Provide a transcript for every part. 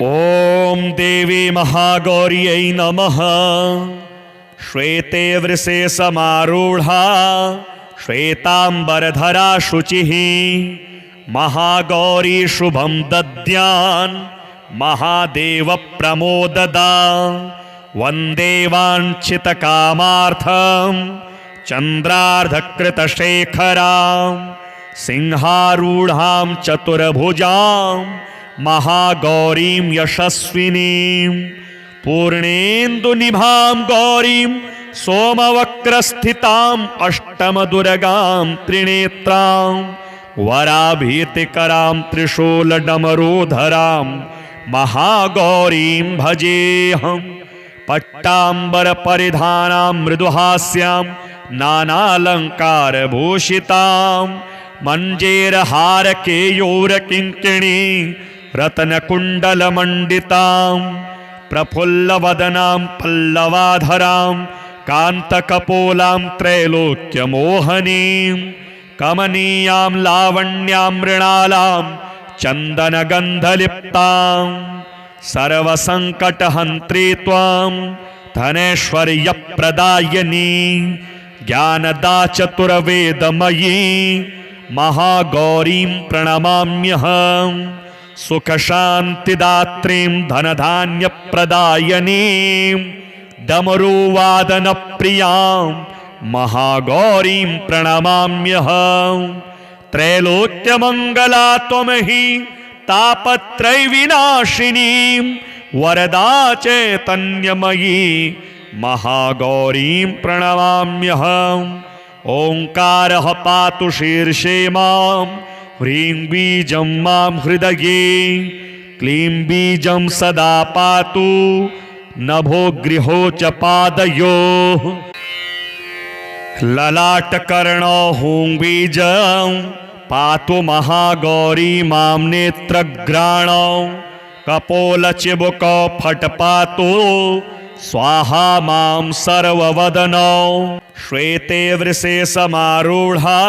ॐ देवी महागौर्यै नमः। श्वेते वृषे समारूढ़ा श्वेतांबरधरा शुचिः महागौरी शुभं दद्यान् महादेव प्रमोददा। वन्दे वाञ्छितकामार्थं चन्द्रार्धकृतशेखरां सिंहारूढां चतुर्भुजां महागौरीं यशस्विनीं पूर्णेन्दुनिभां गौरीं सोमवक्रस्थितां अष्टमदुर्गां त्रिनेत्रां वराभीतिकरां त्रिशूलडमरूधरां महागौरीं भजेऽहं। पट्टाम्बरपरिधानां मृदुहास्यां नानालङ्कारभूषितां मञ्जेरहारकेयूरकिङ्किणी रत्नकुण्डलमण्डितां प्रफुल्लवदनां पल्लवाधरां कान्तकपोलां त्रैलोक्यमोहनीं कमनीयां लावण्यां मृणालां चन्दनगन्धलिप्तां सर्वसङ्कटहन्त्री त्वां धनैश्वर्यप्रदायिनी ज्ञानदा चतुर्वेदमयी महागौरीं प्रणमाम्यहम्। सुखशान्तिदात्रीं धनधान्यप्रदायिनीं डमरुवादनप्रियां महागौरीं प्रणमाम्यहम्। त्रैलोक्यमङ्गला त्वमहि तापत्रयविनाशिनीं वरदा चैतन्यमयी महागौरीं प्रणमाम्यहम्। ओंकारः पातु शीर्षे मां ह्रीं बीजं मां हृदये क्लीं बीजं सदा पातु नभो गृहो च पादयोः। ललाटकर्णो हूं बीजं पातु महागौरी मां नेत्रग्राणौ कपोलचिबुकौ फट् पातु स्वाहा मां सर्ववदनौ। श्वेते वृषे समारूढ़ा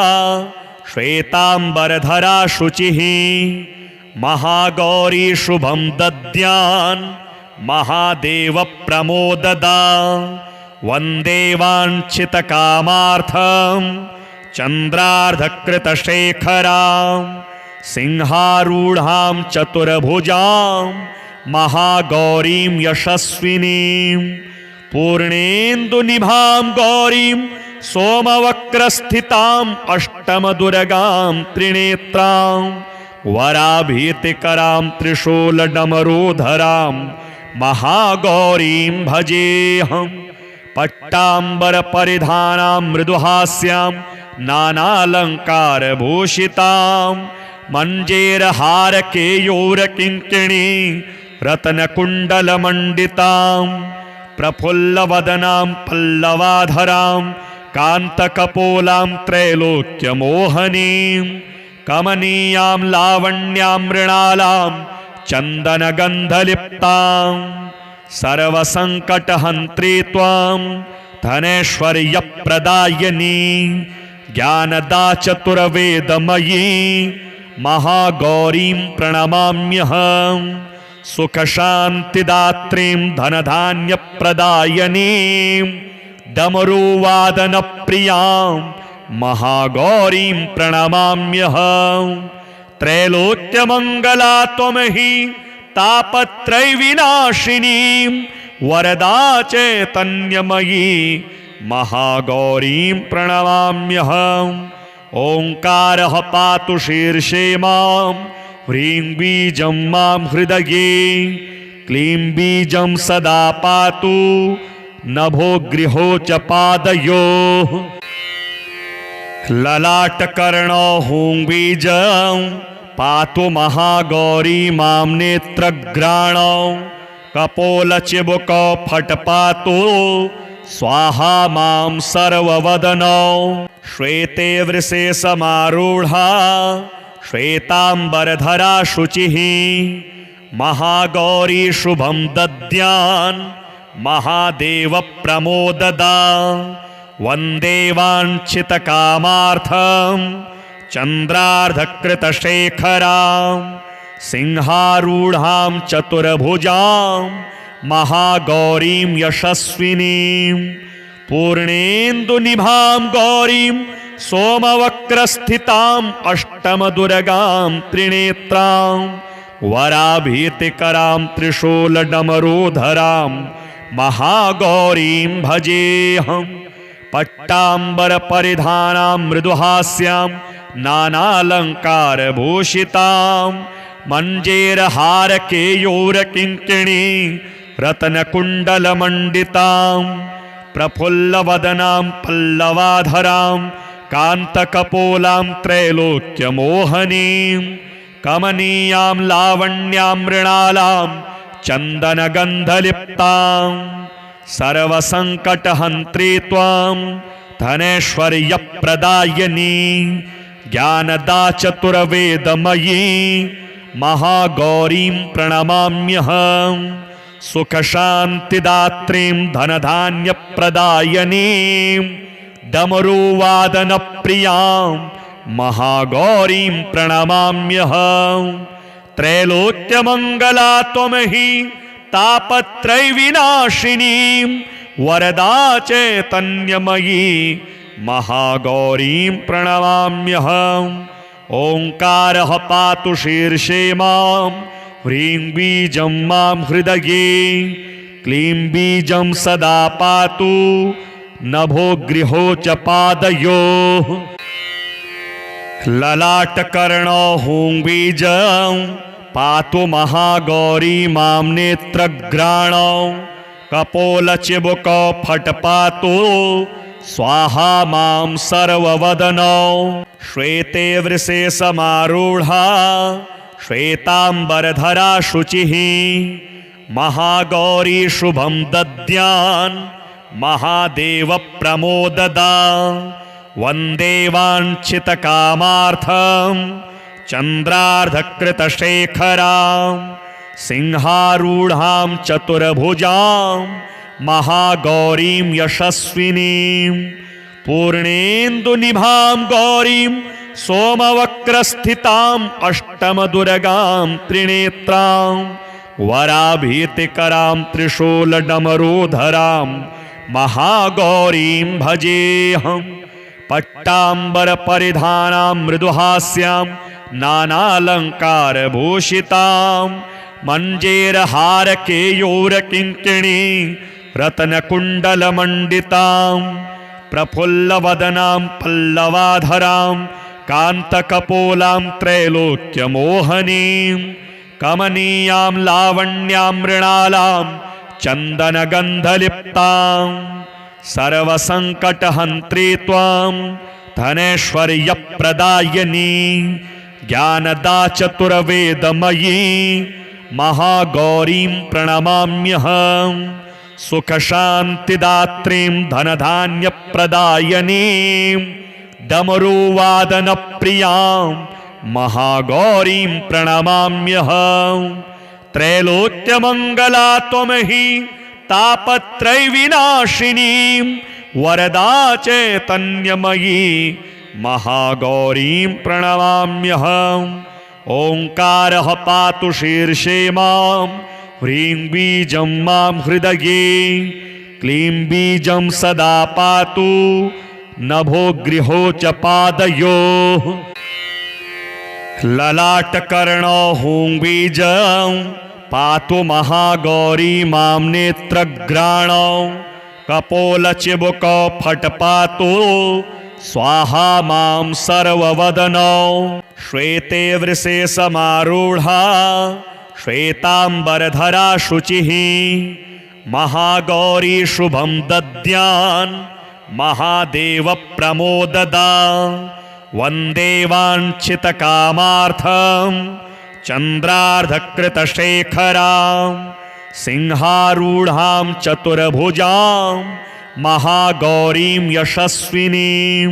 श्वेतांबरधरा शुचिः महागौरी शुभं दद्यान् महादेव प्रमोददा। वन्दे वाञ्छितकामार्थं चन्द्रार्धकृतशेखरां सिंहारूढां चतुर्भुजां महागौरीं यशस्विनीं पूर्णेन्दुनिभां गौरीं सोमवक्रस्थितां अष्टमदुर्गां त्रिनेत्रां वराभीतिकरां त्रिशूलडमरूधरां महागौरीं भजेऽहम्। पट्टाम्बरपरिधानां मृदुहास्यां नानालङ्कारभूषितां मञ्जेरहारकेयूरकिङ्किणी रत्नकुण्डलमण्डितां प्रफुल्लवदनां पल्लवाधरां कान्तकपोलां त्रैलोक्यमोहनीं कमनीयां लावण्यां मृणालां चन्दनगन्धलिप्तां सर्वसङ्कटहन्त्री त्वां धनैश्वर्यप्रदायिनी ज्ञानदा चतुर्वेदमयी महागौरीं प्रणमाम्यहम्। सुखशान्तिदात्रीं धनधान्यप्रदायिनीं डमरुवादनप्रियां महागौरीं प्रणमाम्यहम्। त्रैलोक्यमङ्गला त्वमहि तापत्रयविनाशिनीं वरदा चैतन्यमयी महागौरीं प्रणमाम्यहम्। ओंकारः पातु शीर्षे मां ह्रीं बीजं मां हृदये क्लीं बीजं सदा पातु नभो गृहो च पादयोः। ललाटकर्णो हूं बीजं पातु महागौरी मां नेत्रग्राणौ कपोलचिबुकौ फट् पातु स्वाहा मां सर्ववदनौ। श्वेते वृषे समारूढ़ा श्वेतांबरधरा शुचिः महागौरी शुभं दद्यान् महादेव प्रमोददा। वन्दे वाञ्छितकामार्थं चन्द्रार्धकृतशेखरां सिंहारूढ़ां चतुर्भुजां महागौरीं यशस्विनीं पूर्णेन्दुनिभां गौरीं सोमवक्रस्थितां अष्टमदुर्गां त्रिनेत्रां वराभीतिकरां त्रिशूलडमरूधरां महागौरीं भजेऽहम्। पट्टाम्बरपरिधानां मृदुहास्यां नानालङ्कारभूषितां मञ्जेरहारकेयूरकिङ्किणी रत्नकुण्डलमण्डितां प्रफुल्लवदनां पल्लवाधरां कान्तकपोलां त्रैलोक्यमोहनीं कमनीयां लावण्यां मृणालां चन्दनगन्धलिप्तां सर्वसङ्कटहन्त्री त्वां धनैश्वर्यप्रदायिनी ज्ञानदा चतुर्वेदमयी महागौरीं प्रणमाम्यहम्। सुखशान्तिदात्रीं धनधान्यप्रदायिनीं डमरुवादनप्रियां महागौरीं प्रणमाम्यहम्। त्रैलोक्यमङ्गला त्वमहि तापत्रयविनाशिनीं वरदा चैतन्यमयी महागौरीं प्रणमाम्यहम्। ओंकारः पातु शीर्षे मां ह्रीं बीजं मां हृदये क्लीं बीजं सदा पातु नभो गृहो च पादयोः। ललाटकर्णो हूं बीजं पातु महागौरी मां नेत्रग्राणौ कपोलचिबुकौ फट् पातु स्वाहा मां सर्ववदनौ। श्वेते वृषे समारूढ़ा श्वेतांबरधरा शुचिः महागौरी शुभं दद्यान् महादेव प्रमोददा। वन्दे वाञ्छितकामार्थं चन्द्रार्धकृतशेखरां सिंहारूढां चतुर्भुजां महागौरीं यशस्विनीं पूर्णेन्दुनिभां गौरीं सोमवक्रस्थितां अष्टमदुर्गां त्रिनेत्रां वराभीतिकरां त्रिशूलडमरूधरां महागौरीं भजेऽहम्। पट्टाम्बरपरिधानां मृदुहास्यां नानालङ्कारभूषितां मञ्जेरहारकेयूरकिङ्किणी रत्नकुण्डलमण्डितां प्रफुल्लवदनां पल्लवाधरां कान्तकपोलां त्रैलोक्यमोहनीं कमनीयां लावण्यां मृणालां चन्दनगन्धलिप्तां सर्वसङ्कटहन्त्री त्वां धनैश्वर्यप्रदायिनी ज्ञानदा चतुर्वेदमयी महागौरीं प्रणमाम्यहम्। सुखशान्तिदात्रीं धनधान्यप्रदायिनीं डमरुवादनप्रियां महागौरीं प्रणमाम्यहम्। त्रैलोक्यमङ्गला त्वमहि तापत्रयविनाशिनीं वरदा चैतन्यमयी महागौरीं प्रणमाम्यहम्। ओंकारः पातु शीर्षे मां ह्रीं बीजं मां हृदये क्लीं बीजं सदा पातु नभो गृहो च पादयोः। ललाटकर्णो हूं बीजं पातु महागौरी मां नेत्रग्राणौ कपोलचिबुकौ फट् पातु स्वाहा मां सर्ववदनौ। श्वेते वृषे समारूढ़ा श्वेतांबरधरा शुचिः महागौरी शुभं दद्यान् महादेव प्रमोददा। वन्दे वाञ्छितकामार्थं चन्द्रार्धकृतशेखरां सिंहारूढां चतुर्भुजां महागौरीं यशस्विनीं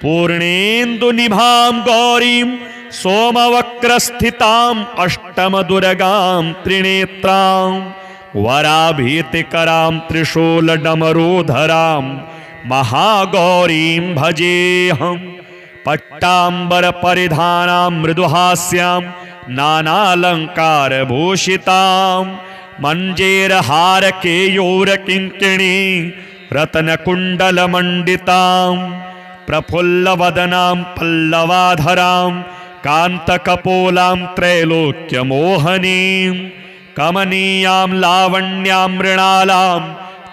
पूर्णेन्दुनिभां गौरीं सोमवक्रस्थितां अष्टमदुर्गां त्रिनेत्रां वराभीतिकरां त्रिशूलडमरूधरां महागौरीं भजेऽहम्। पट्टाम्बरपरिधानां मृदुहास्यां नानालङ्कारभूषितां मञ्जेरहारकेयूरकिङ्किणी रत्नकुण्डलमण्डितां प्रफुल्लवदनां पल्लवाधरां कान्तकपोलां त्रैलोक्यमोहनीं कमनीयां लावण्यां मृणालां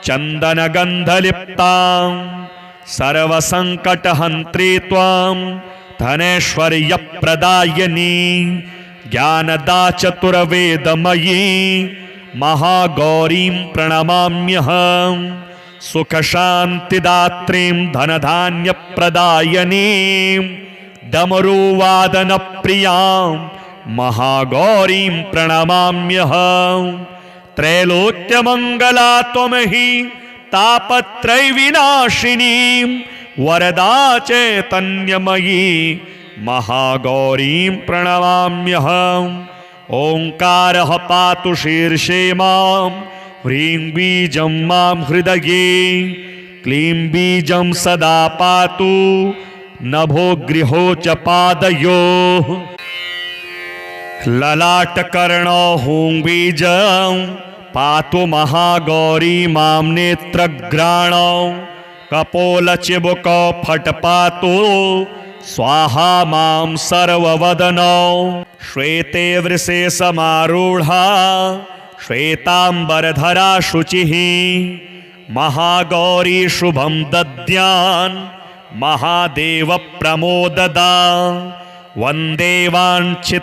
चन्दनगन्धलिप्तां सर्वसङ्कटहन्त्री त्वां धनैश्वर्यप्रदायिनी ज्ञानदा चतुर्वेदमयी महागौरीं प्रणमाम्यहं सुखशान्तिदात्रीं धनधान्यप्रदायिनीं डमरुवादनप्रियां महागौरीं प्रणमाम्यहं त्रैलोक्यमङ्गला त्वमहि तापत्रयविनाशिनीं वरदा चैतन्यमयी महागौरीं प्रणमाम्यहम् ओंकारः पातु शीर्षे मां ह्रीं बीजं मां हृदये क्लीं बीजं सदा पातु नभो गृहो च पादयोः ललाटकर्णो हूं बीजं पातु महागौरी मां नेत्रग्राणौ कपोलचिबुकौ फट् पातु स्वाहा मां सर्ववदनौ श्वेते वृषे समारूढ़ा श्वेतांबरधरा शुचिः महागौरी शुभं दद्यान् महादेव प्रमोददा वन्दे वाञ्छितकामार्थं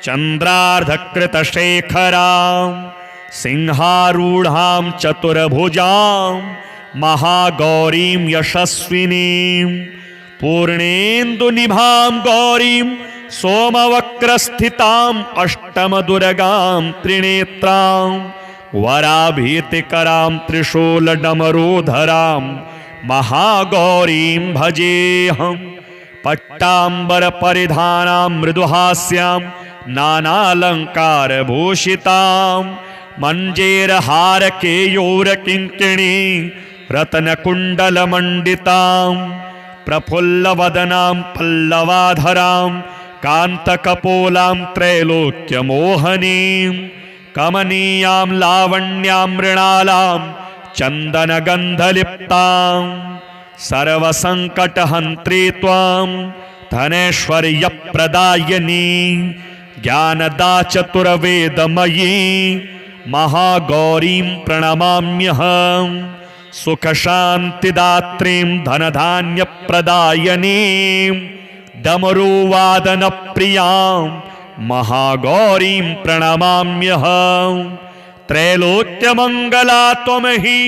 चन्द्रार्धकृतशेखरां सिंहारूढां चतुर्भुजां महागौरीं यशस्विनीं पूर्णेन्दुनिभां गौरीं सोमवक्रस्थितां अष्टमदुर्गां त्रिनेत्रां वराभीतिकरां त्रिशूलडमरूधरां महागौरीं भजेऽहं पट्टाम्बरपरिधानां मृदुहास्यां नानालङ्कारभूषितां मञ्जेरहारकेयूरकिङ्किणी रत्नकुण्डलमण्डितां प्रफुल्लवदनां पल्लवाधरां कान्तकपोलां त्रैलोक्यमोहनीं कमनीयां लावण्यां मृणालां चन्दनगन्धलिप्तां सर्वसङ्कटहन्त्री त्वां धनैश्वर्यप्रदायिनी ज्ञानदा चतुर्वेदमयी महागौरीं प्रणमाम्यहं सुखशान्तिदात्रीं धनधान्यप्रदायिनीं डमरुवादनप्रियां महागौरीं प्रणमाम्यहं त्रैलोक्यमङ्गला त्वमहि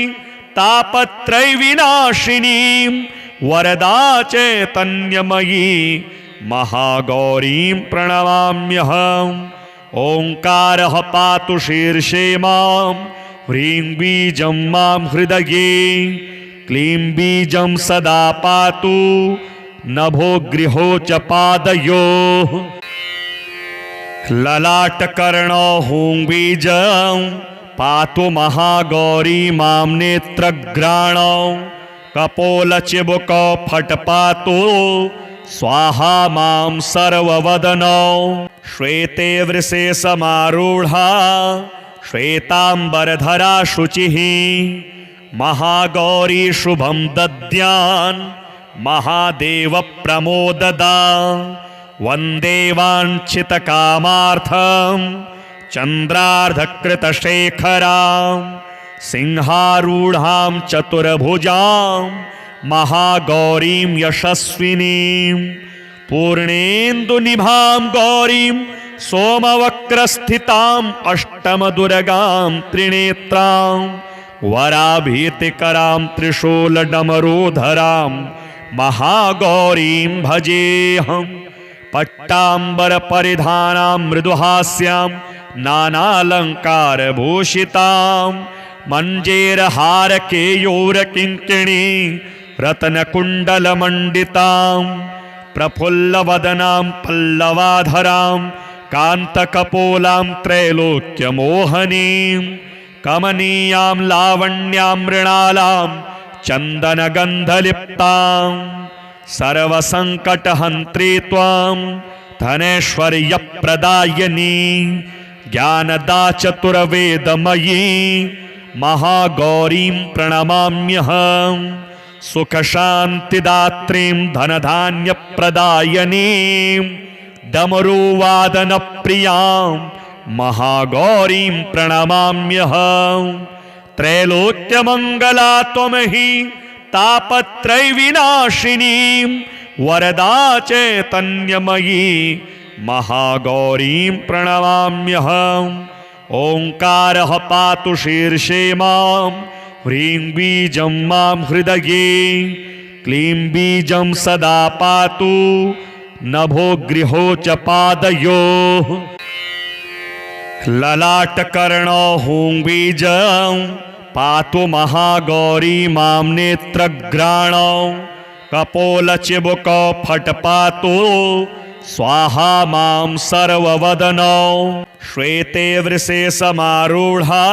तापत्रयविनाशिनीं वरदा चैतन्यमयी महागौरीं प्रणमाम्यहम् ओंकारः पातु शीर्षे मां ह्रीं बीजं मां हृदये क्लीं बीजं सदा पातु नभो गृहो च पादयोः ललाटकर्णो हूं बीजं पातु महागौरी मां नेत्रग्राणौ कपोलचिबुकौ फट् पातु स्वाहा मां सर्ववदनौ श्वेते वृषे समारूढ़ा श्वेतांबरधरा शुचिः महागौरी शुभं दद्यान् महादेव प्रमोददा वन्दे वाञ्छितकामार्थं चन्द्रार्धकृतशेखरां सिंहारूढां चतुर्भुजां महागौरीं यशस्विनीं पूर्णेन्दुनिभां गौरीं सोमवक्रस्थितां अष्टमदुर्गां त्रिनेत्रां वराभीतिकरां त्रिशूलडमरूधरां महागौरीं भजेऽहं पट्टाम्बरपरिधानां मृदुहास्यां नानालङ्कारभूषितां मञ्जेरहारकेयूरकिङ्किणी रत्नकुण्डलमण्डितां प्रफुल्लवदनां पल्लवाधरां कान्तकपोलां त्रैलोक्यमोहनीं कमनीयां लावण्यां मृणालां चन्दनगन्धलिप्तां सर्वसङ्कटहन्त्री त्वां धनैश्वर्यप्रदायिनी ज्ञानदा चतुर्वेदमयी महागौरीं प्रणमाम्यहम् सुखशान्तिदात्रीं धनधान्यप्रदायिनीं डमरुवादनप्रियां महागौरीं प्रणमाम्यहम् त्रैलोक्यमङ्गला त्वमहि तापत्रयविनाशिनीं वरदा चैतन्यमयी महागौरीं प्रणमाम्यहम् ओंकारः पातु शीर्षे मां ह्रीं बीजं मां हृदये क्लीं बीजं सदा पातु नभो गृहो च पादयोः ललाटकर्णो हूं बीजं पातु महागौरी मां नेत्रग्राणौ कपोलचिबुकौ फट् पातु स्वाहा मां सर्ववदनौ श्वेते वृषे समारूढ़ा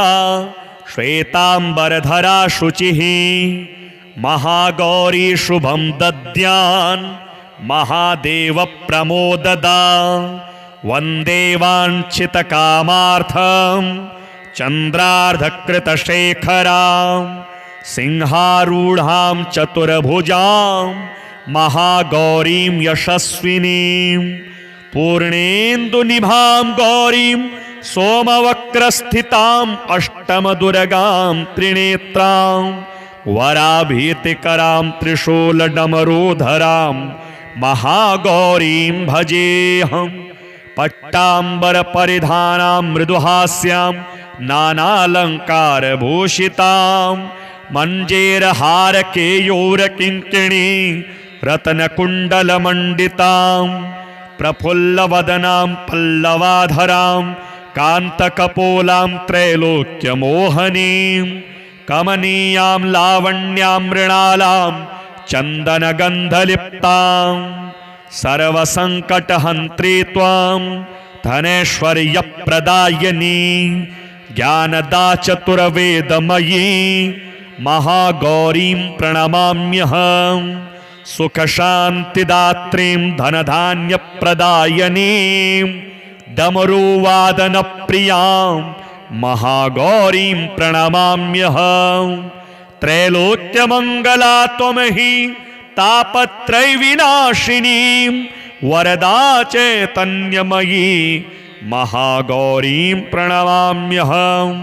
श्वेतांबरधरा शुचिः महागौरी शुभं दद्यान् महादेव प्रमोददा वन्दे वाञ्छितकामार्थं चन्द्रार्धकृतशेखरां सिंहारूढां चतुर्भुजां महागौरीं यशस्विनीं पूर्णेन्दुनिभां गौरीं सोमवक्रस्थिताम् अष्टमदुर्गां त्रिनेत्रां वराभीतिकरां त्रिशूलडमरूधरां महागौरीं भजेऽहम् पट्टाम्बरपरिधानां मृदुहास्यां नानालङ्कारभूषितां मञ्जेरहारकेयूरकिङ्किणी रत्नकुण्डलमण्डितां प्रफुल्लवदनां पल्लवाधरां कान्तकपोलां त्रैलोक्यमोहनीं कमनीयां लावण्यां मृणालां चन्दनगन्धलिप्तां सर्वसङ्कटहन्त्री त्वां धनैश्वर्यप्रदायिनी ज्ञानदा चतुर्वेदमयी महागौरीं प्रणमाम्यहम् सुखशान्तिदात्रीं धनधान्यप्रदायिनीं डमरुवादनप्रियां महागौरीं प्रणमाम्यहम् त्रैलोक्यमङ्गला त्वमहि तापत्रयविनाशिनीं वरदा चैतन्यमयी महागौरीं प्रणमाम्यहम्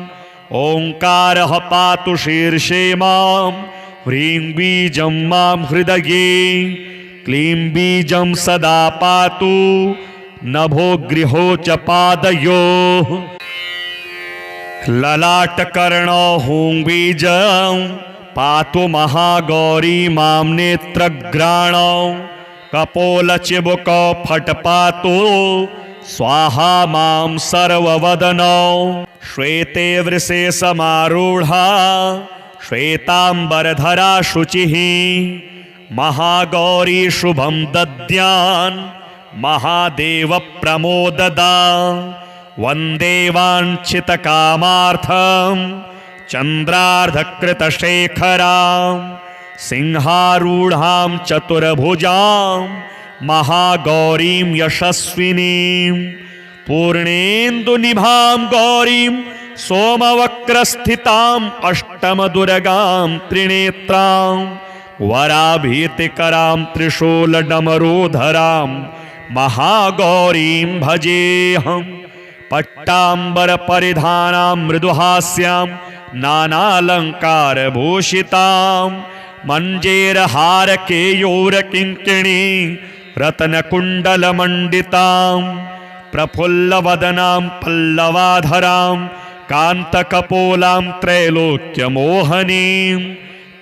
ओंकारः पातु शीर्षे मां ह्रीं बीजं मां हृदये क्लीं बीजं सदा पातु नभो गृहो च पादयोः ललाटकर्णो हूं बीजं पातु महागौरी मां नेत्रग्राणौ कपोलचिबुकौ फट् पातु स्वाहा मां सर्ववदनौ श्वेते वृषे समारूढ़ा श्वेतांबरधरा शुचिः महागौरी शुभं दद्यान् महादेव प्रमोददा वन्दे वाञ्छितकामार्थं चन्द्रार्धकृतशेखरां सिंहारूढां चतुर्भुजां महागौरीं यशस्विनीं पूर्णेन्दुनिभां गौरीं सोमवक्रस्थिताम् अष्टमदुर्गां त्रिनेत्रां वराभीतिकरां त्रिशूलडमरूधरां महागौरीं भजेऽहम् पट्टाम्बरपरिधानां मृदुहास्यां नानालङ्कारभूषितां मञ्जेरहारकेयूरकिङ्किणी रत्नकुण्डलमण्डितां प्रफुल्लवदनां पल्लवाधरां कान्तकपोलां त्रैलोक्यमोहनीं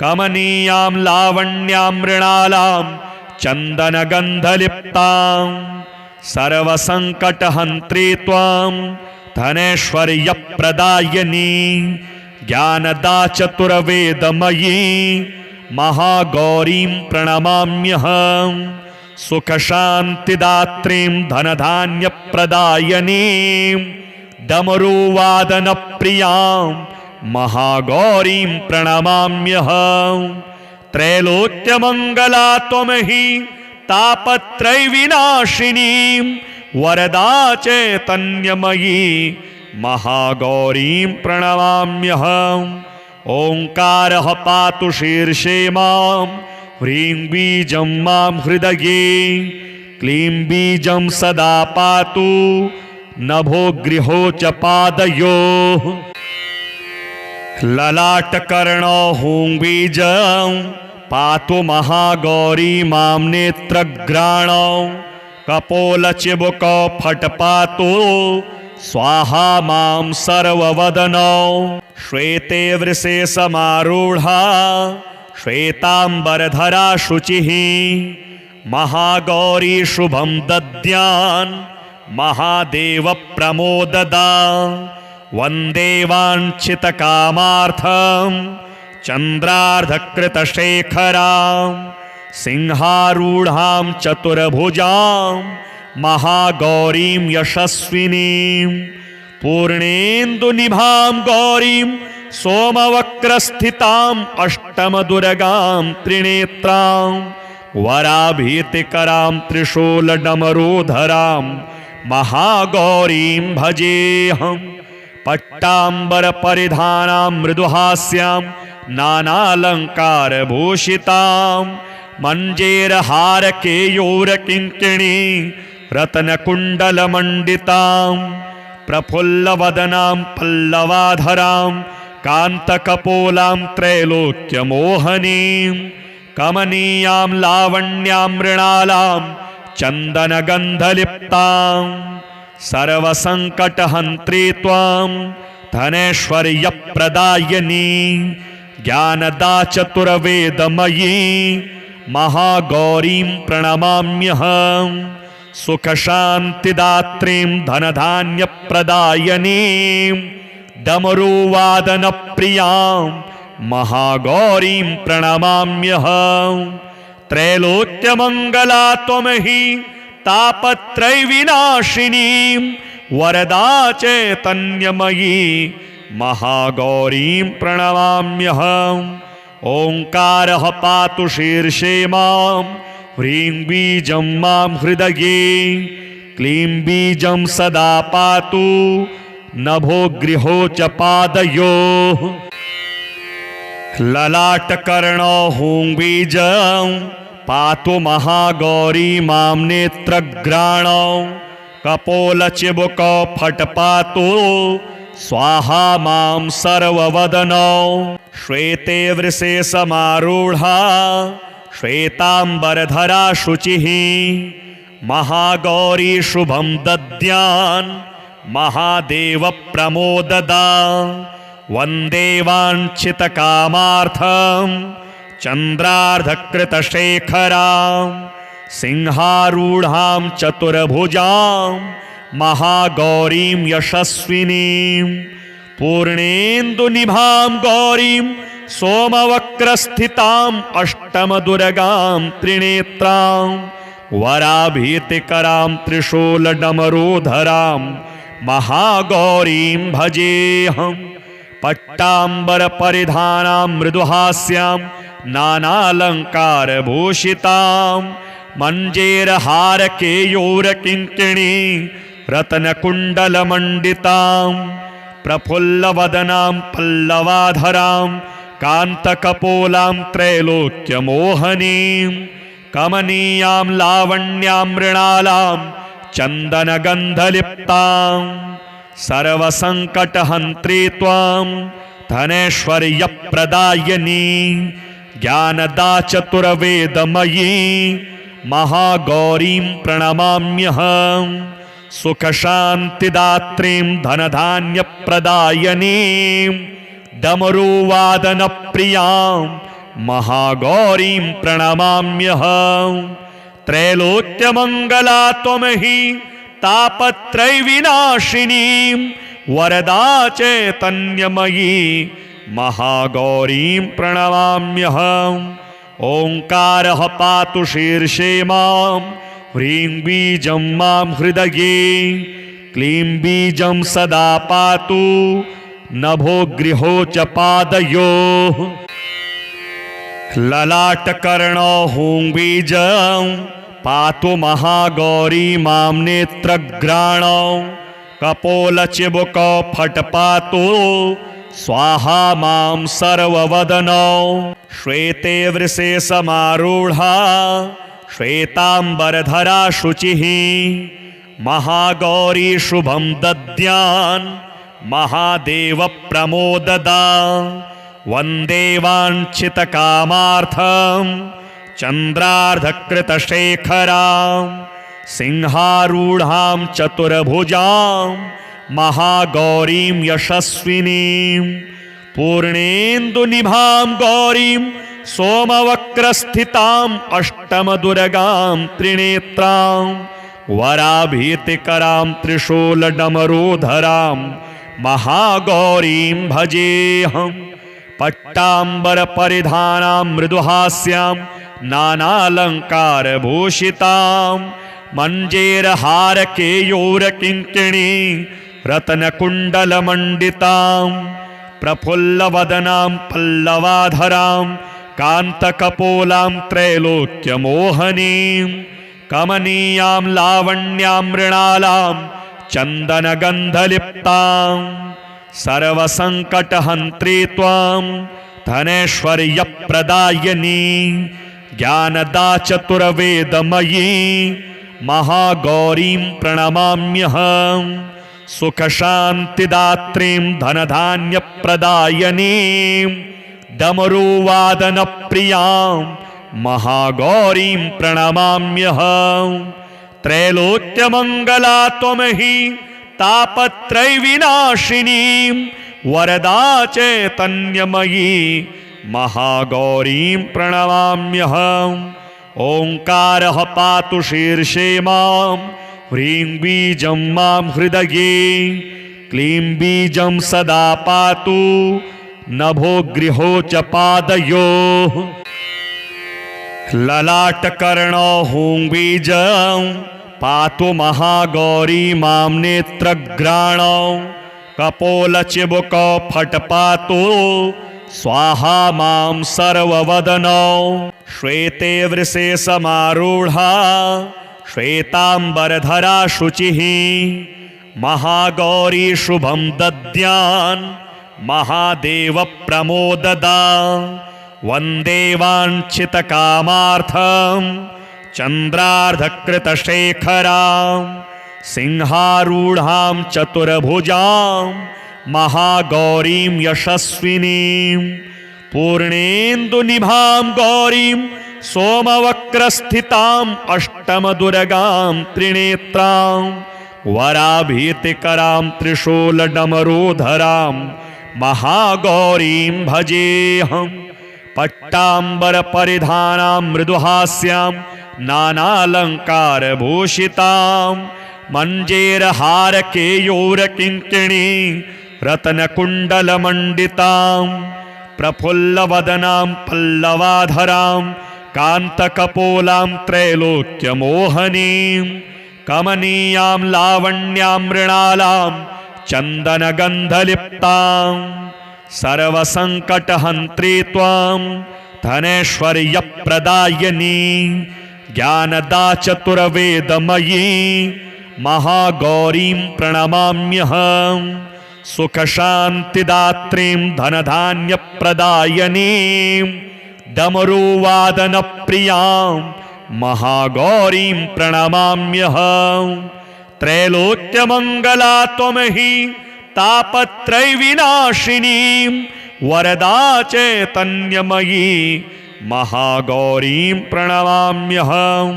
कमनीयां लावण्यां मृणालां चन्दनगन्धलिप्तां सर्वसङ्कटहन्त्री त्वां धनैश्वर्यप्रदायिनी ज्ञानदा चतुर्वेदमयी महागौरीं प्रणमाम्यहम् सुखशान्तिदात्रीं धनधान्यप्रदायिनीं डमरुवादनप्रियां महागौरीं प्रणमाम्यहम् त्रैलोक्यमङ्गला त्वमहि तापत्रयविनाशिनीं वरदा चैतन्यमयी महागौरीं प्रणमाम्यहम्। ओंकारः पातु शीर्षे मां, ह्रीं बीजं मां हृदये, क्लीं बीजं सदा पातु नभो गृहो च पादयोः। ललाटकर्णो हूं बीजं पातु महागौरी मां नेत्रग्राणौ। कपोलचिबुकौ फट् पातु स्वाहा मां सर्ववदनौ। श्वेते वृषे समारूढा श्वेतांबरधरा शुचिः, महागौरी शुभं दद्यान् महादेव प्रमोददा। वन्दे वाञ्छितकामार्थं चन्द्रार्धकृतशेखरां, सिंहारूढां चतुर्भुजां महागौरीं यशस्विनीं। पूर्णेन्दुनिभां गौरीं सोमवक्रस्थिताम् अष्टमदुर्गां त्रिनेत्रां, वराभीतिकरां त्रिशूलडमरूधरां महागौरीं भजेऽहम्। पट्टाम्बरपरिधानां मृदुहास्यां नानालङ्कारभूषितां, मञ्जेरहारकेयूरकिङ्किणी रत्नकुण्डलमण्डितां। प्रफुल्लवदनां पल्लवाधरां कान्तकपोलां त्रैलोक्यमोहनीं, कमनीयां लावण्यां मृणालां चन्दनगन्धलिप्तां। सर्वसङ्कटहन्त्री त्वां धनैश्वर्यप्रदायिनी, ज्ञानदा चतुर्वेदमयी महागौरीं प्रणमाम्यहम्। सुखशान्तिदात्रीं धनधान्यप्रदायिनीं, डमरुवादनप्रियां महागौरीं प्रणमाम्यहम्। त्रैलोक्यमङ्गला त्वमहि तापत्रयविनाशिनीं, वरदा चैतन्यमयी महागौरीं प्रणमाम्यहम्। ओंकारः पातु शीर्षे मां, ह्रीं बीजं मां हृदये, क्लीं बीजं सदा पातु नभो गृहो च पादयोः। ललाटकर्णो हूं बीजं पातु महागौरी मां नेत्रग्राणौ। कपोलचिबुकौ फट् पातु स्वाहा मां सर्ववदनौ। श्वेते वृषे समारूढा श्वेतांबरधरा शुचिः, महागौरी शुभं दद्यान् महादेव प्रमोददा। वन्दे वाञ्छितकामार्थं चन्द्रार्धकृतशेखरां, सिंहारूढां चतुर्भुजां महागौरीं यशस्विनीं। पूर्णेन्दुनिभां गौरीं सोमवक्रस्थिताम् अष्टमदुर्गां त्रिनेत्रां, वराभीतिकरां त्रिशूलडमरूधरां महागौरीं भजेऽहम्। पट्टाम्बरपरिधानां मृदुहास्यां नानालङ्कारभूषितां, मञ्जेरहारकेयूरकिङ्किणी रत्नकुण्डलमण्डितां। प्रफुल्लवदनां पल्लवाधरां कान्तकपोलां त्रैलोक्यमोहनीं, कमनीयां लावण्यां मृणालां चन्दनगन्धलिप्तां। सर्वसङ्कटहन्त्री त्वां धनैश्वर्यप्रदायिनी, ज्ञानदा चतुर्वेदमयी महागौरीं प्रणमाम्यहम्। सुखशान्तिदात्रीं धनधान्यप्रदायिनीं, डमरुवादनप्रियां महागौरीं प्रणमाम्यहम्। त्रैलोक्यमङ्गला त्वमहि तापत्रयविनाशिनीं, वरदा चैतन्यमयी महागौरीं प्रणमाम्यहम्। ओंकारः पातु शीर्षे मां, ह्रीं बीजं मां हृदये, क्लीं बीजं सदा पातु नभो गृहो च पादयोः। ललाटकर्णो हूं बीजं पातु महागौरी मां नेत्रग्राणौ कपोलचिबुकौ फट्पातु स्वाहा मां सर्ववदनौ श्वेते वृषे समारूढा श्वेतांबरधरा शुचिः महागौरी शुभं दद्यान् महादेव प्रमोददा वन्दे वाञ्छितकामार्थं चन्द्रार्धकृतशेखरां सिंहारूढां चतुर्भुजां महागौरीं यशस्विनीं पूर्णेन्दुनिभां गौरीं सोमवक्रस्थितां अष्टमदुर्गां त्रिनेत्रां वराभीतिकरां त्रिशूलडमरूधरां महागौरीं भजेऽहं पट्टाम्बरपरिधानां मृदुहास्यां नानालङ्कारभूषितां मञ्जेरहारकेयूरकिङ्किणी रत्नकुण्डलमण्डितां प्रफुल्लवदनां पल्लवाधरां कान्तकपोलां त्रैलोक्यमोहनीं कमनीयां लावण्यां मृणालां चन्दनगन्धलिप्तां सर्वसङ्कटहन्त्री त्वां धनैश्वर्यप्रदायिनी ज्ञानदा चतुर्वेदमयी महागौरीं प्रणमाम्यहं सुखशान्तिदात्रीं धनधान्यप्रदायिनीं डमरुवादनप्रियां महागौरीं प्रणमाम्यहं त्रैलोक्यमङ्गला त्वमहि तापत्रयविनाशिनीं वरदा चैतन्यमयी महागौरीं प्रणमाम्यहम् ओंकारः पातु शीर्षे मां ह्रीं बीजं मां हृदये क्लीं बीजं सदा पातु नभो गृहो च पादयोः ललाटकर्णो हूं बीजं पातु महागौरी मां नेत्रग्राणौ कपोलचिबुकौ फट्पातु स्वाहा मां सर्ववदनौ श्वेते वृषे समारूढा श्वेतांबरधरा शुचिः महागौरी शुभं दद्यान् महादेव प्रमोददा वन्दे वाञ्छितकामार्थं चन्द्रार्धकृतशेखरां सिंहारूढां चतुर्भुजां महागौरीं यशस्विनीं पूर्णेन्दुनिभां गौरीं सोमवक्रस्थितां अष्टमदुर्गां त्रिनेत्रां वराभीतिकरां त्रिशूलडमरूधरां महागौरीं भजेऽहं पट्टाम्बरपरिधानां मृदुहास्यां नानालङ्कारभूषितां मञ्जेरहारकेयूरकिङ्किणी रत्नकुण्डलमण्डितां प्रफुल्लवदनां पल्लवाधरां कान्तकपोलां त्रैलोक्यमोहनीं कमनीयां लावण्यां मृणालां चन्दनगन्धलिप्तां सर्वसङ्कटहन्त्री त्वां धनैश्वर्यप्रदायिनी ज्ञानदा चतुर्वेदमयी महागौरीं प्रणमाम्यहं सुखशान्तिदात्रीं धनधान्यप्रदायिनीं डमरुवादनप्रियां महागौरीं प्रणमाम्यहं त्रैलोक्यमङ्गला त्वमहि तापत्रयविनाशिनीं वरदा चैतन्यमयी महागौरीं प्रणमाम्यहम्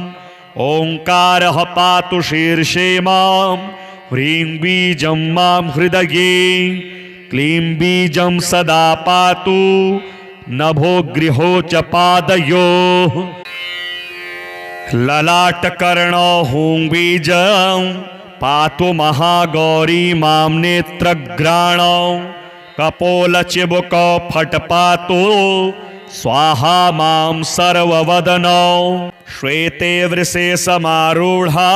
ओंकारः पातु शीर्षे मां ह्रीं बीजं मां हृदये क्लीं बीजं सदा पातु नभो गृहो च पादयोः ललाटकर्णो हूं बीजं पातु महागौरी मां नेत्रग्राणौ कपोलचिबुकौ फट्पातु स्वाहा मां सर्ववदनौ श्वेते वृषे समारूढा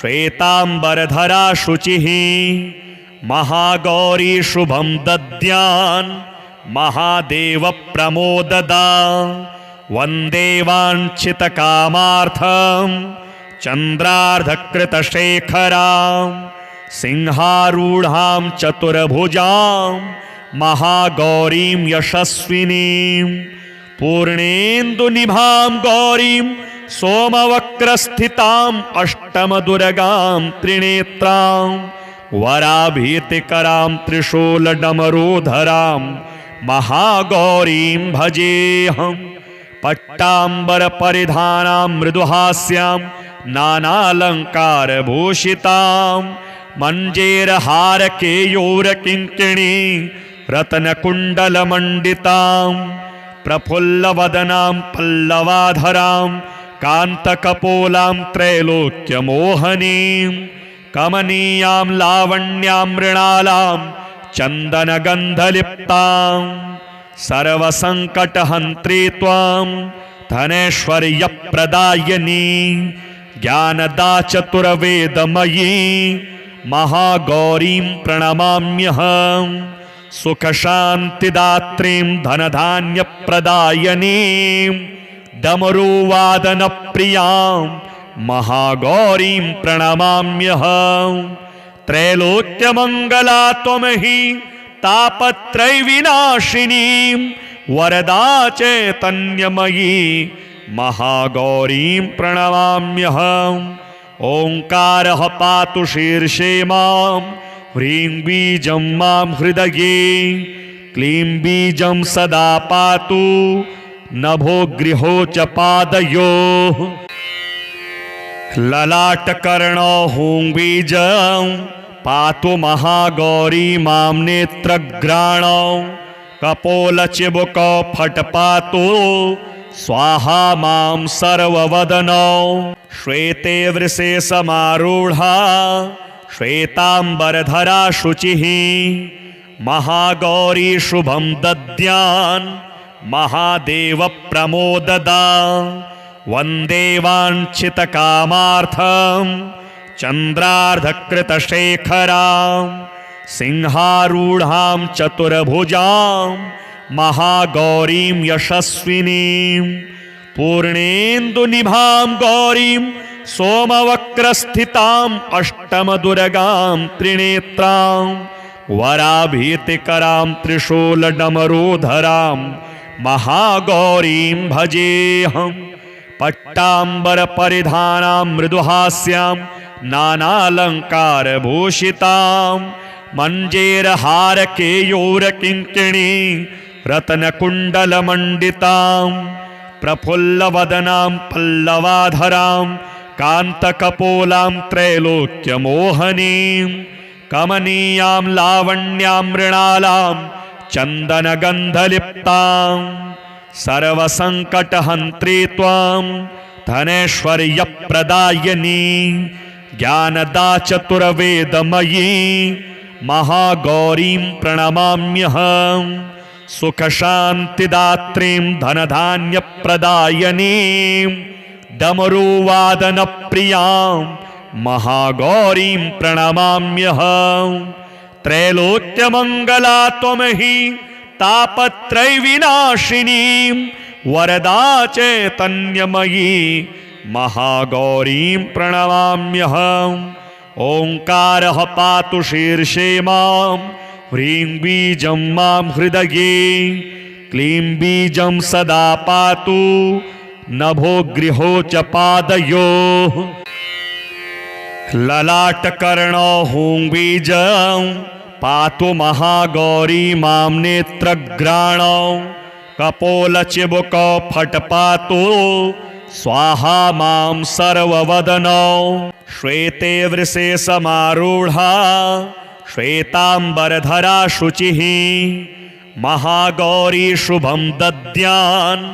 श्वेतांबरधरा शुचिः महागौरी शुभं दद्यान् महादेव प्रमोददा वन्दे वाञ्छितकामार्थं चन्द्रार्धकृतशेखरां सिंहारूढां चतुर्भुजां महागौरीं यशस्विनीं पूर्णेन्दुनिभां गौरीं सोमवक्रस्थिताम् अष्टमदुर्गां त्रिनेत्रां वराभीतिकरां त्रिशूलडमरूधरां महागौरीं भजेऽहं पट्टाम्बरपरिधानां मृदुहास्यां नानालङ्कारभूषितां मञ्जेरहारकेयूरकिङ्किणी रत्नकुण्डलमण्डितां प्रफुल्लवदनां पल्लवाधरां कान्तकपोलां त्रैलोक्यमोहनीं कमनीयां लावण्यां मृणालां चन्दनगन्धलिप्तां सर्वसङ्कटहन्त्री त्वां धनैश्वर्यप्रदायिनी ज्ञानदा चतुर्वेदमयी महागौरीं प्रणमाम्यहम् सुखशान्तिदात्रीं धनधान्यप्रदायिनीं डमरुवादनप्रियां महागौरीं प्रणमाम्यहम् त्रैलोक्यमङ्गला त्वमहि तापत्रयविनाशिनीं वरदा चैतन्यमयी महागौरीं प्रणमाम्यहम् ओङ्कारः पातु शीर्षे मां ह्रीं बीजं मां हृदये क्लीं बीजं सदा पातु नभो गृहो च पादयोः ललाटकर्णो हूं बीजं पातु महागौरी मां नेत्रग्राणौ कपोलचिबुकौ फट् पातु स्वाहा मां सर्ववदनौ श्वेते वृषे समारूढा श्वेतांबरधरा शुचिः महागौरी शुभं दद्यान् महादेव प्रमोददा वन्दे वाञ्छितकामार्थं चन्द्रार्धकृतशेखरां सिंहारूढां चतुर्भुजां महागौरीं यशस्विनीं पूर्णेन्दुनिभां गौरीं सोमवक्रस्थिताम् अष्टमदुर्गां त्रिनेत्रां वराभीतिकरां त्रिशूलडमरूधरां महागौरीं भजेऽहं पट्टाम्बरपरिधानां मृदुहास्यां नानालङ्कारभूषितां मञ्जेरहारकेयूरकिङ्किणी रत्नकुण्डलमण्डितां प्रफुल्लवदनां पल्लवाधरां कान्तकपोलां त्रैलोक्यमोहनीं कमनीयां लावण्यां मृणालां चन्दनगन्धलिप्तां सर्वसङ्कटहन्त्री त्वां धनैश्वर्यप्रदायिनी ज्ञानदा चतुर्वेदमयी महागौरीं प्रणमाम्यहम् सुखशान्तिदात्रीं धनधान्यप्रदायिनीं डमरुवादनप्रियां महागौरीं प्रणमाम्यहम् त्रैलोक्यमङ्गला त्वमहि तापत्रयविनाशिनीं वरदा चैतन्यमयी महागौरीं प्रणमाम्यहम् ओङ्कारः पातु शीर्षे मां ह्रीं बीजं मां हृदये क्लीं बीजं सदा पातु नभो गृहो च पादयोः ललाटकर्णो हूं बीजं पातु महागौरी मां नेत्रग्राणौ कपोलचिबुकौ फट् पातु स्वाहा मां सर्ववदनौ श्वेते वृषे समारूढा श्वेतांबरधरा शुचिः महागौरी शुभं दद्यान्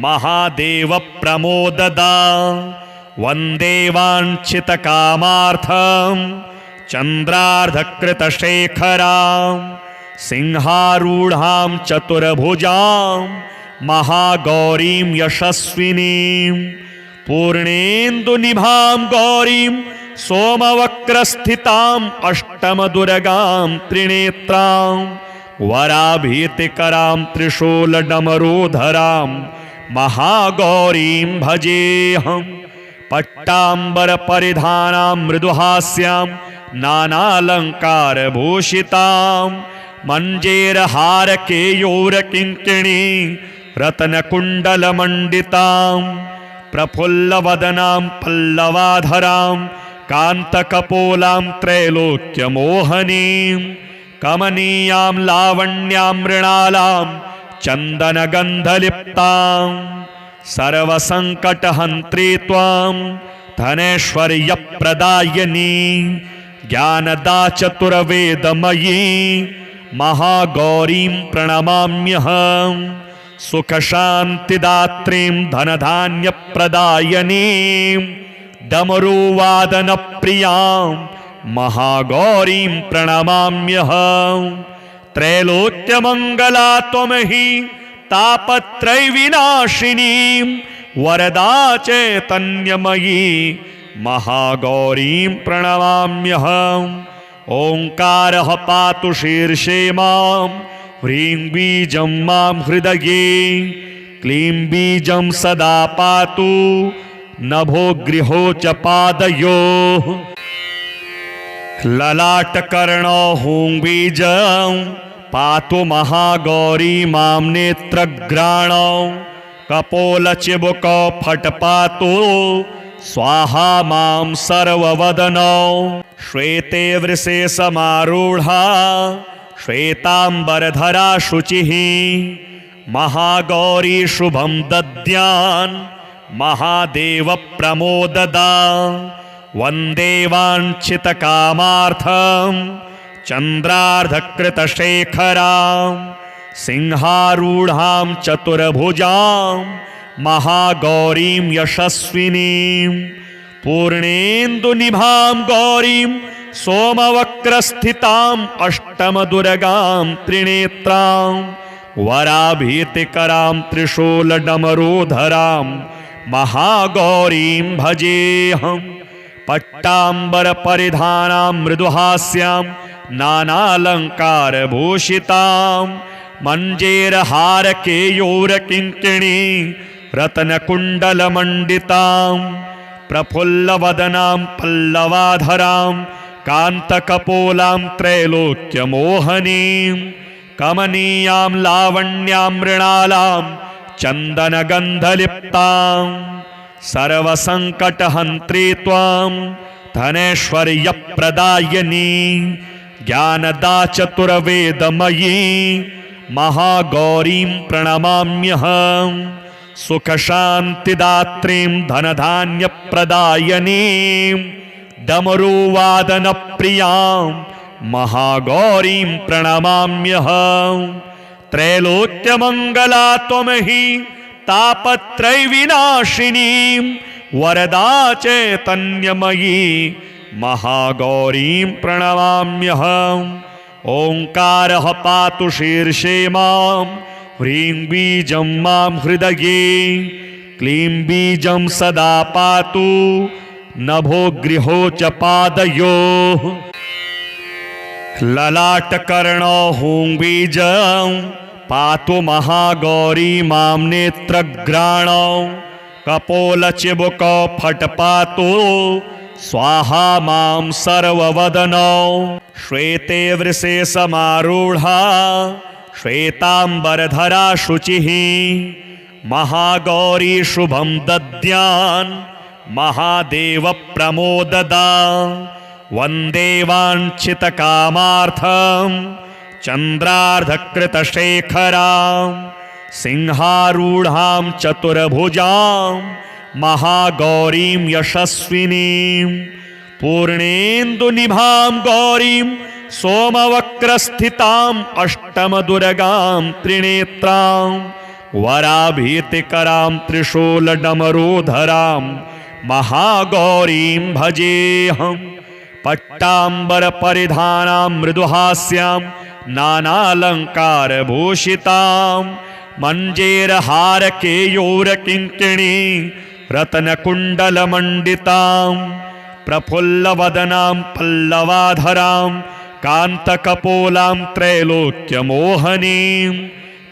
महादेव प्रमोददा वन्दे वाञ्छितकामार्थं चन्द्रार्धकृतशेखरां सिंहारूढां चतुर्भुजां महागौरीं यशस्विनीं पूर्णेन्दुनिभां गौरीं सोमवक्रस्थिताम् अष्टमदुर्गां त्रिनेत्रां वराभीतिकरां त्रिशूलडमरूधरां महागौरीं भजेऽहम् पट्टाम्बरपरिधानां मृदुहास्यां नानालङ्कारभूषितां मञ्जेरहारकेयूरकिङ्किणी रत्नकुण्डलमण्डितां प्रफुल्लवदनां पल्लवाधरां कान्तकपोलां त्रैलोक्यमोहनीं कमनीयां लावण्यां मृणालां चन्दनगन्धलिप्तां सर्वसङ्कटहन्त्री त्वां धनैश्वर्यप्रदायिनी ज्ञानदा चतुर्वेदमयी महागौरीं प्रणमाम्यहम् सुखशान्तिदात्रीं धनधान्यप्रदायिनीं डमरुवादनप्रियां महागौरीं प्रणमाम्यहम् त्रैलोक्यमङ्गला त्वमहि तापत्रयविनाशिनीं वरदा चैतन्यमयी महागौरीं प्रणमाम्यहम् ओंकारः पातु शीर्षे मां ह्रीं बीजं मां हृदये क्लीं बीजं सदा पातु नभो गृहो च पादयोः ललाटकर्णो हूं बीजं पातु महागौरी मां नेत्रग्राणौ कपोलचिबुकौ फट् पातु स्वाहा मां सर्ववदनौ श्वेते वृषे समारूढ़ा श्वेतांबरधरा शुचिः महागौरी शुभं दद्यान् महादेव प्रमोददा वन्दे वाञ्छितकामार्थं चन्द्रार्धकृतशेखरां सिंहारूढां चतुर्भुजां महागौरीं यशस्विनीं पूर्णेन्दुनिभां गौरीं सोमवक्रस्थितां अष्टमदुर्गां त्रिनेत्रां वराभीतिकरां त्रिशूलडमरूधरां महागौरीं भजेऽहम् पट्टाम्बरपरिधानां मृदुहास्यां नानालङ्कारभूषितां मञ्जेरहारकेयूरकिङ्किणी रत्नकुण्डलमण्डितां प्रफुल्लवदनां पल्लवाधरां कान्तकपोलां त्रैलोक्यमोहनीं कमनीयां लावण्यां मृणालां चन्दनगन्धलिप्तां सर्वसङ्कटहन्त्री त्वां धनैश्वर्यप्रदायिनी ज्ञानदा चतुर्वेदमयी महागौरीं प्रणमाम्यहम् सुखशान्तिदात्रीं धनधान्यप्रदायिनीं डमरुवादनप्रियां महागौरीं प्रणमाम्यहम् त्रैलोक्यमङ्गला त्वमहि तापत्रयविनाशिनीं वरदा चैतन्यमयी महागौरीं प्रणमाम्यहम् ओंकारः पातु शीर्षे मां ह्रीं बीजं मां हृदये क्लीं बीजं सदा पातु नभो गृहो च पादयोः ललाटकर्णो हूं बीजं पातु महागौरी मां नेत्रग्राणौ कपोलचिबुकौ फट् पातु स्वाहा मां सर्ववदनौ श्वेते वृषे समारूढ़ा श्वेतांबरधरा शुचिः महागौरी शुभं दद्यान् महादेव प्रमोददा वन्दे वाञ्छितकामार्थं चन्द्रार्धकृतशेखरां सिंहारूढां चतुर्भुजां महागौरीं यशस्विनीं पूर्णेन्दुनिभां गौरीं सोमवक्रस्थितां अष्टमदुर्गां त्रिनेत्रां वराभीतिकरां त्रिशूलडमरूधरां महागौरीं भजेऽहम् पट्टाम्बरपरिधानां मृदुहास्यां नानालङ्कारभूषितां मञ्जेरहारकेयूरकिङ्किणी रत्नकुण्डलमण्डितां प्रफुल्लवदनां पल्लवाधरां कान्तकपोलां त्रैलोक्यमोहनीं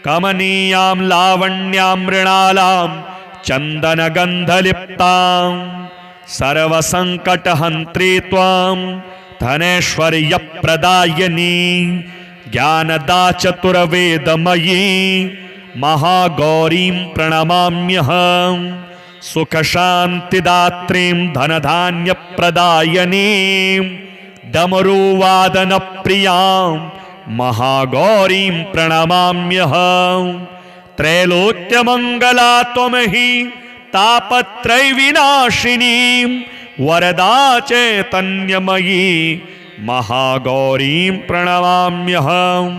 कमनीयां लावण्यां मृणालां चन्दनगन्धलिप्तां सर्वसङ्कटहन्त्री त्वां धनैश्वर्यप्रदायिनी ज्ञानदा चतुर्वेदमयी महागौरीं प्रणमाम्यहं सुखशान्तिदात्रीं धनधान्यप्रदायिनीं डमरुवादनप्रियां महागौरीं प्रणमाम्यहं त्रैलोक्यमङ्गला त्वमहि तापत्रयविनाशिनीं वरदा चैतन्यमयी महागौरीं प्रणमाम्यहम्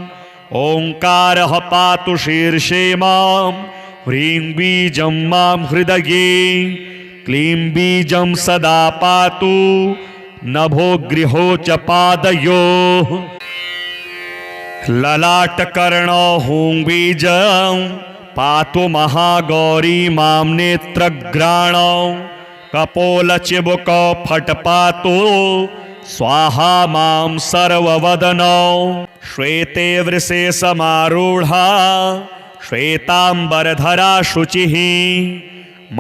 ओंकारः पातु शीर्षे मां ह्रीं बीजं मां हृदये क्लीं बीजं सदा पातु नभो गृहो च पादयोः ललाटकर्णो हूं बीजं पातु महागौरी मां नेत्रग्राणौ कपोलचिबुकौ फट् पातु स्वाहा मां सर्ववदनौ श्वेते वृषे समारूढ़ा श्वेतांबरधरा शुचिः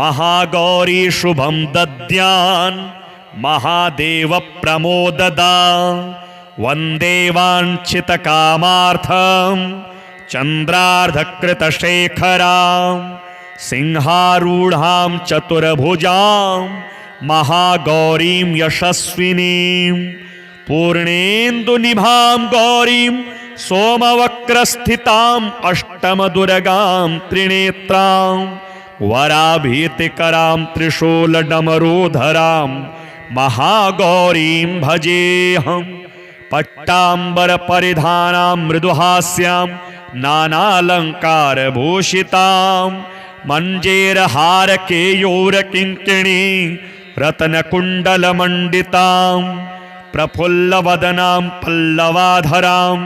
महागौरी शुभं दद्यान् महादेव प्रमोददा वन्दे वाञ्छितकामार्थं चन्द्रार्धकृतशेखरां सिंहारूढां चतुर्भुजां महागौरीं यशस्विनीं पूर्णेन्दुनिभां गौरीं सोमवक्रस्थितां अष्टमदुर्गां त्रिनेत्रां वराभीतिकरां त्रिशूलडमरूधरां महागौरीं भजेऽहं पट्टाम्बरपरिधानां मृदुहास्यां नानालङ्कारभूषितां मञ्जेरहारकेयूरकिङ्किणी रत्नकुण्डलमण्डितां प्रफुल्लवदनां पल्लवाधरां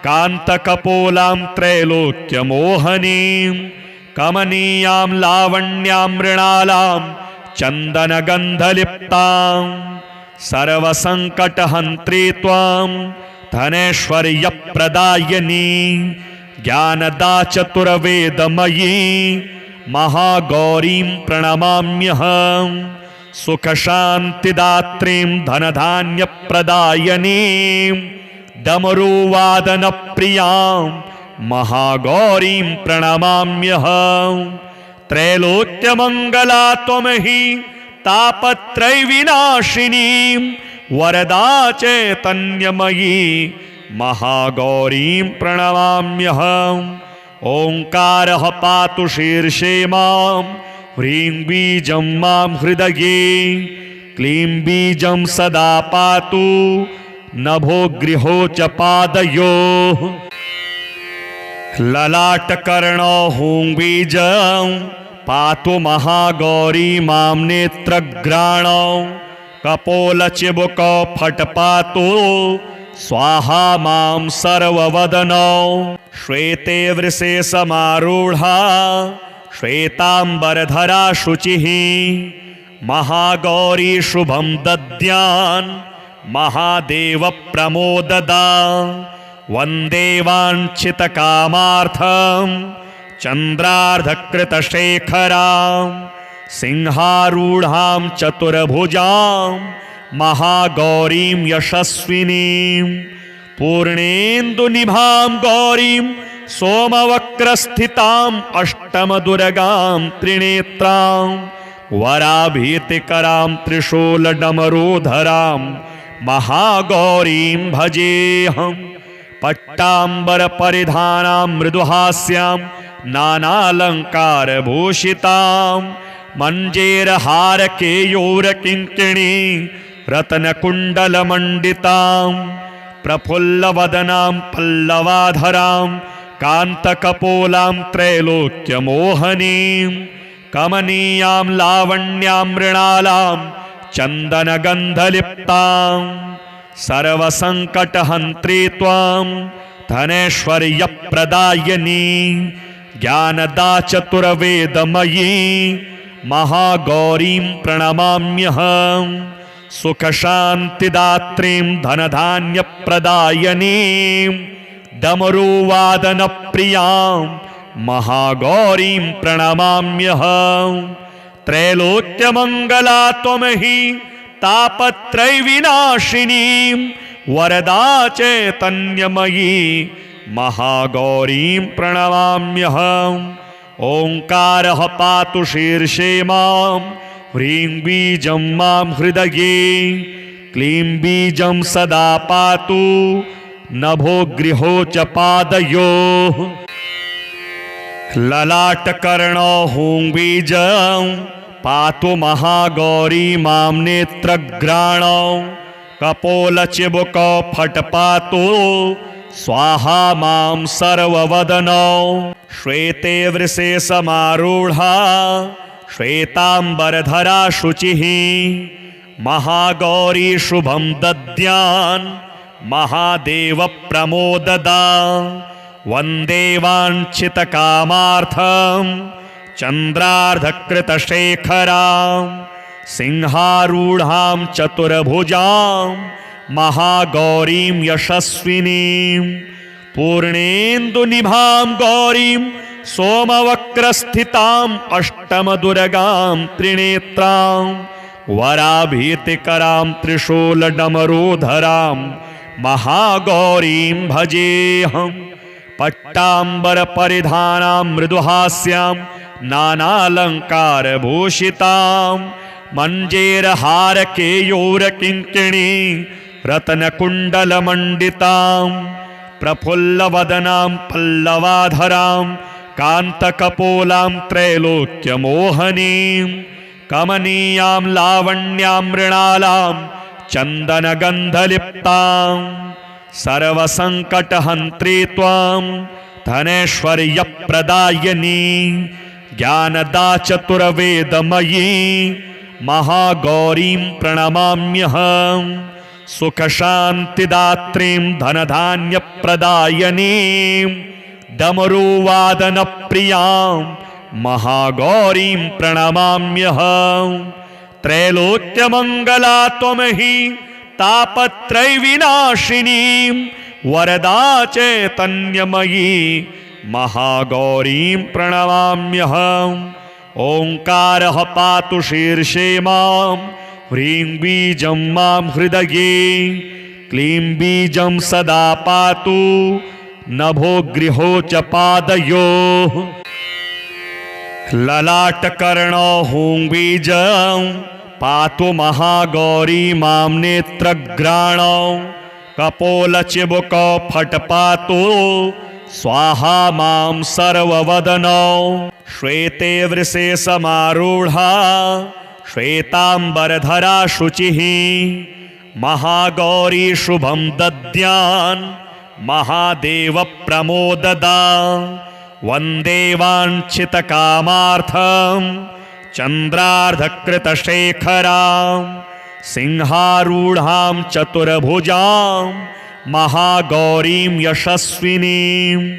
कान्तकपोलां त्रैलोक्यमोहनीं कमनीयां लावण्यां मृणालां चन्दनगन्धलिप्तां सर्वसङ्कटहन्त्री त्वां धनैश्वर्यप्रदायिनी ज्ञानदा चतुर्वेदमयी महागौरीं प्रणमाम्यहं सुखशान्तिदात्रीं धनधान्यप्रदायिनीं डमरुवादनप्रियां महागौरीं प्रणमाम्यहं त्रैलोक्यमङ्गला त्वमहि तापत्रयविनाशिनीं वरदा चैतन्यमयी महागौरीं प्रणमाम्यहम् ओंकारः पातु शीर्षे मां ह्रीं बीजं मां हृदये क्लीं बीजं सदा पातु नभो गृहो च पादयोः ललाटकर्णो हूं बीजं पातु महागौरी मां नेत्रग्राणौ कपोलचिबुकौ फट् पातु स्वाहा मां सर्ववदनौ श्वेते वृषे समारूढ़ा श्वेतांबरधरा शुचिः महागौरी शुभं दद्यान् महादेव प्रमोददा वन्दे वाञ्छितकामार्थं चन्द्रार्धकृतशेखरां सिंहारूढां चतुर्भुजां महागौरीं यशस्विनीं पूर्णेन्दुनिभां गौरीं सोमवक्रस्थितां अष्टमदुर्गां त्रिनेत्रां वराभीतिकरां त्रिशूलडमरूधरां महागौरीं भजेऽहं पट्टाम्बरपरिधानां मृदुहास्यां नानालङ्कारभूषितां मञ्जेरहारकेयूरकिङ्किणी रत्नकुण्डलमण्डितां प्रफुल्लवदनां पल्लवाधरां कान्तकपोलां त्रैलोक्यमोहनीं कमनीयां लावण्यां मृणालां चन्दनगन्धलिप्तां सर्वसङ्कटहन्त्री त्वां धनैश्वर्यप्रदायिनी ज्ञानदा चतुर्वेदमयी महागौरीं प्रणमाम्यहम् सुखशान्तिदात्रीं धनधान्यप्रदायिनीं डमरुवादनप्रियां महागौरीं प्रणमाम्यहं। त्रैलोक्यमङ्गला त्वमहि तापत्रयविनाशिनीं वरदा चैतन्यमयी महागौरीं प्रणमाम्यहम्। ओंकारः पातु शीर्षे मां, ह्रीं बीजं मां हृदये, क्लीं बीजं सदा पातु नभो गृहो च पादयोः। ललाटकर्णो हूं बीजं पातु महागौरी मां नेत्रग्राणौ। कपोलचिबुकौ फट पातु स्वाहा मां सर्ववदनौ। श्वेते वृषे समारूढ़ा श्वेतांबरधरा शुचिः, महागौरी शुभं दद्यान् महादेव प्रमोददा। वन्दे वाञ्छितकामार्थं चन्द्रार्धकृतशेखरां, सिंहारूढां चतुर्भुजां महागौरीं यशस्विनीं। पूर्णेन्दुनिभां गौरीं सोमवक्रस्थितां, अष्टमदुर्गां त्रिनेत्रां, वराभीतिकरां त्रिशूलडमरूधरां महागौरीं भजेऽहम्। पट्टाम्बरपरिधानां मृदुहास्यां नानालङ्कारभूषितां, मञ्जेरहारकेयूरकिङ्किणी रत्नकुण्डलमण्डितां, प्रफुल्लवदनां पल्लवाधरां कान्तकपोलां त्रैलोक्यमोहनीं, कमनीयां लावण्यां मृणालां चन्दनगन्धलिप्तां। सर्वसङ्कटहन्त्री त्वां धनैश्वर्यप्रदायिनी, ज्ञानदा चतुर्वेदमयी महागौरीं प्रणमाम्यहम्। सुखशान्तिदात्रीं धनधान्यप्रदायिनीं, डमरुवादनप्रियां महागौरीं प्रणमाम्यहम्। त्रैलोक्यमङ्गला त्वमहि तापत्रयविनाशिनीं वरदा चैतन्यमयी महागौरीं प्रणमाम्यहम्। ओंकारः पातु शीर्षे मां, ह्रीं बीजं मां हृदये, क्लीं बीजं सदा पातु नभो गृहो च पादयोः। ललाटकर्णो हूं बीजं पातु महागौरी मां नेत्रग्राणौ। कपोलचिबुकौ फट पातु स्वाहा मां सर्ववदनौ। श्वेते वृषे समारूढ़ा श्वेतांबरधरा शुचिः, महागौरी शुभं दद्यान् महादेव प्रमोददा। वन्दे वाञ्छितकामार्थं चन्द्रार्धकृतशेखरां, सिंहारूढां चतुर्भुजां महागौरीं यशस्विनीं।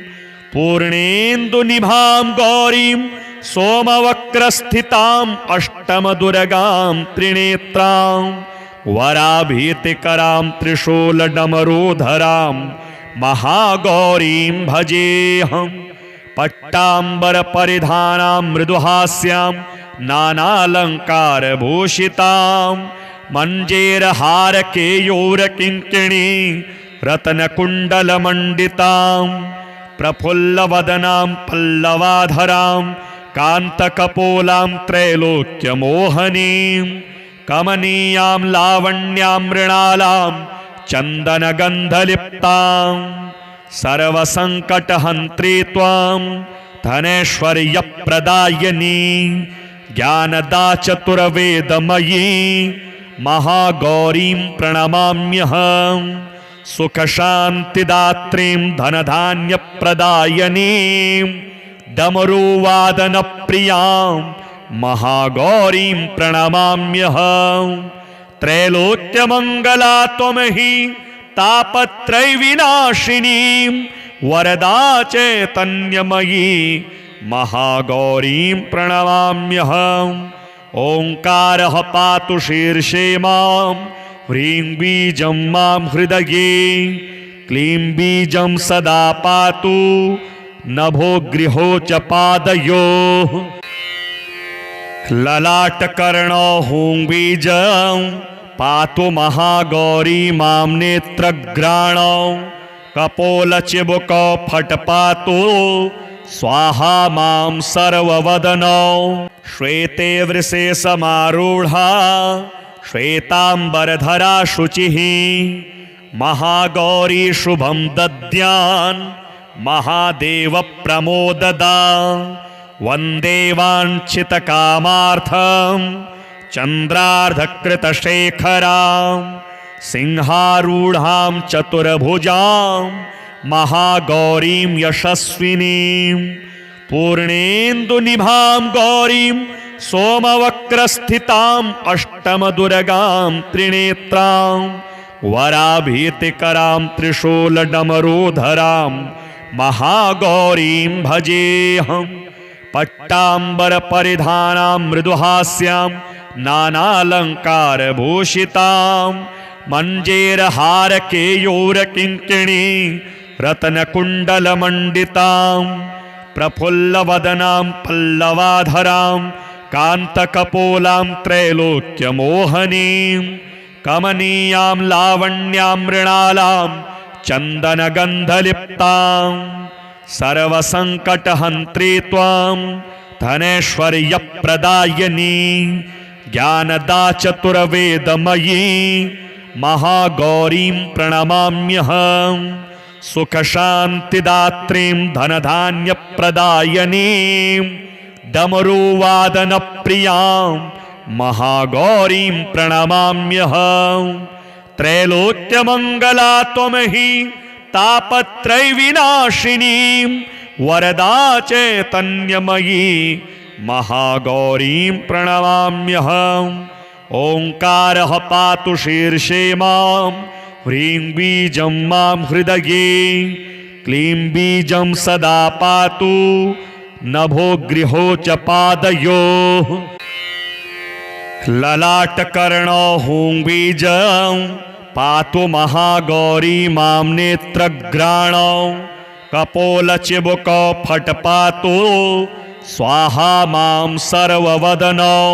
पूर्णेन्दुनिभां गौरीं सोमवक्रस्थितां, अष्टमदुर्गां त्रिनेत्रां, वराभीतिकरां त्रिशूलडमरूधरां महागौरीं भजेऽहम्। पट्टाम्बरपरिधानां मृदुहास्यां नानालङ्कारभूषितां, मञ्जेरहारकेयूरकिङ्किणी रत्नकुण्डलमण्डितां, प्रफुल्लवदनां पल्लवाधरां कान्तकपोलां त्रैलोक्यमोहनीं, कमनीयां लावण्यां मृणालां चन्दनगन्धलिप्तां। सर्वसङ्कटहन्त्री त्वां धनैश्वर्यप्रदायिनी, ज्ञानदा चतुर्वेदमयी महागौरीं प्रणमाम्यहम्। सुखशान्तिदात्रीं धनधान्यप्रदायिनीं, डमरुवादनप्रियां महागौरीं प्रणमाम्यहम्। त्रैलोक्यमङ्गला त्वमहि तापत्रयविनाशिनीं वरदा चैतन्यमयी महागौरीं प्रणमाम्यहम्। ओंकारः पातु शीर्षे मां, ह्रीं बीजं मां हृदये, क्लीं बीजं सदा पातु नभो गृहो च पादयोः ललाटकर्णो हुंबीजं पातु महागौरी मां नेत्रग्राणौ कपोलचिबुकौ फट्पातु स्वाहा मां सर्ववदनौ श्वेते वृषे समारूढ़ा श्वेतांबरधरा शुचिः महागौरी शुभं दद्यान् महादेव प्रमोददा वन्दे वाञ्छितकामार्थं चन्द्रार्धकृतशेखरां सिंहारूढां चतुर्भुजां महागौरीं यशस्विनीं पूर्णेन्दुनिभां गौरीं सोमवक्रस्थिताम् अष्टमदुर्गां त्रिनेत्रां वराभीतिकरां त्रिशूलडमरूधरां महागौरीं भजेऽहम् पट्टाम्बरपरिधानां मृदुहास्यां नानालङ्कारभूषितां मञ्जेरहारकेयूरकिङ्किणी रत्नकुण्डलमण्डितां प्रफुल्लवदनां पल्लवाधरां कान्तकपोलां त्रैलोक्यमोहनीं कमनीयां लावण्यां मृणालां चन्दनगन्धलिप्तां सर्वसङ्कटहन्त्री त्वां धनैश्वर्यप्रदायिनी ज्ञानदा चतुर्वेदमयी महागौरीं प्रणमाम्यहम् सुखशान्तिदात्रीं धनधान्यप्रदायिनीं डमरुवादनप्रियां महागौरीं प्रणमाम्यहम् त्रैलोक्यमङ्गला त्वमहि तापत्रयविनाशिनीं वरदा चैतन्यमयी महागौरीं प्रणमाम्यहम् ओंकारः पातु शीर्षे मां ह्रीं बीजं मां हृदये क्लीं बीजं सदा पातु नभो गृहो च पादयोः ललाटकर्णो हुं बीजं पातु महागौरी मां नेत्रग्राणौ कपोलचिबुकौ फट्पातु स्वाहा मां सर्ववदनौ।